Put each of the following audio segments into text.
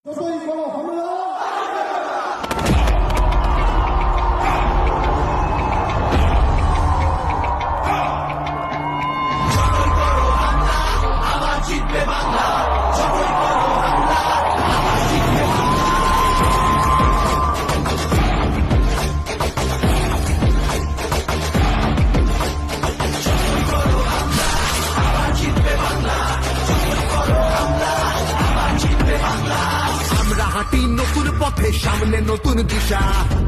যতই বড় হামলা হাঁটি নতুন পথে, সামনে নতুন দিশা,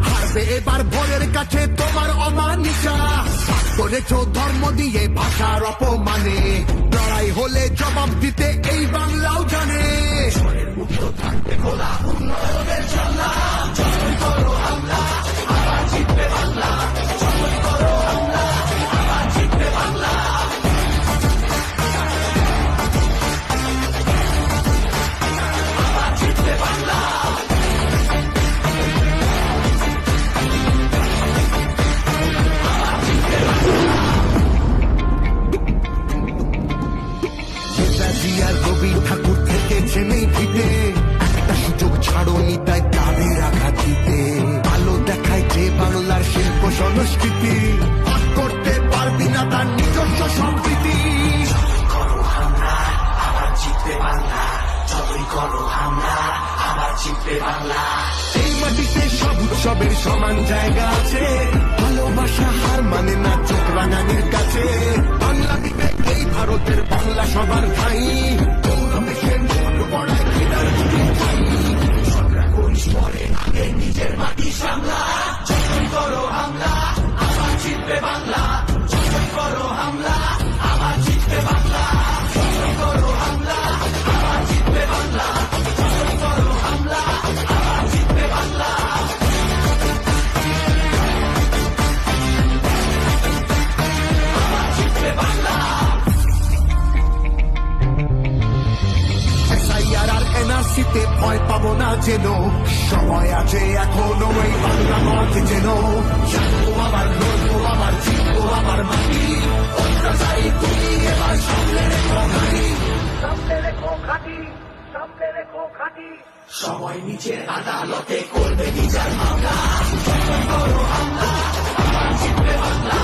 হারবে এবার ভোরের কাছে তোমার অমানিসা। করেছ ধর্ম দিয়ে ভাষার অপমানে, লড়াই হলে জবাব দিতে এই বাংলাও জানে। থাকবে খোলা উন্নয়নের জানলা, যতই করো হামলা আবার জিতবে বাংলা, যতই করো হামলা আবার জিতবে বাংলা। রবি ঠাকুর থেকেছে নেই ফিতে, একটা সুযোগ ছাড়নি তাই তাদের আঘাত দিতে। আলো দেখায় যে বাংলার শিল্প সংস্কৃতি, করতে পারবি না তার নিজস্ব সম্প্রীতি। করো হামলা আবার জিতবে বাংলা, যতই করো হামলা আবার জিতবে বাংলা। এই মাটিতে সব উৎসবের সমান জায়গা আছে, ভালোবাসা হার মানে না চোখ রাঙানির কাছে। বাংলা দিবে এই ভারতের বাংলা সবার ভাই, নিজের মাটি সামলা, যতই করো হামলা আবার জিতবে বাংলা, যতই করো হামলা আবার জিতবে বাংলা, যতই করো হামলা আবার জিতবে বাংলা, যতই করো হামলা আবার জিতবে বাংলা। আবার জিতবে বাংলা। SIR আর NRC-তে ভয় পাবো না যেন, সময় আছে এখনো এই বাংলা মাঠ যেন। জানবো আবার লড়বো আবার জিতবো আবার মাটি, অত্যাচারী তুমি এবার সামনে রেখো ঘাটি, সামনে রেখো ঘাটি, সামনে রেখো ঘাটি। সবাই নিচের আদালতে করবে বিচার মামলা, যতই করো হামলা আবার জিতবে বাংলা।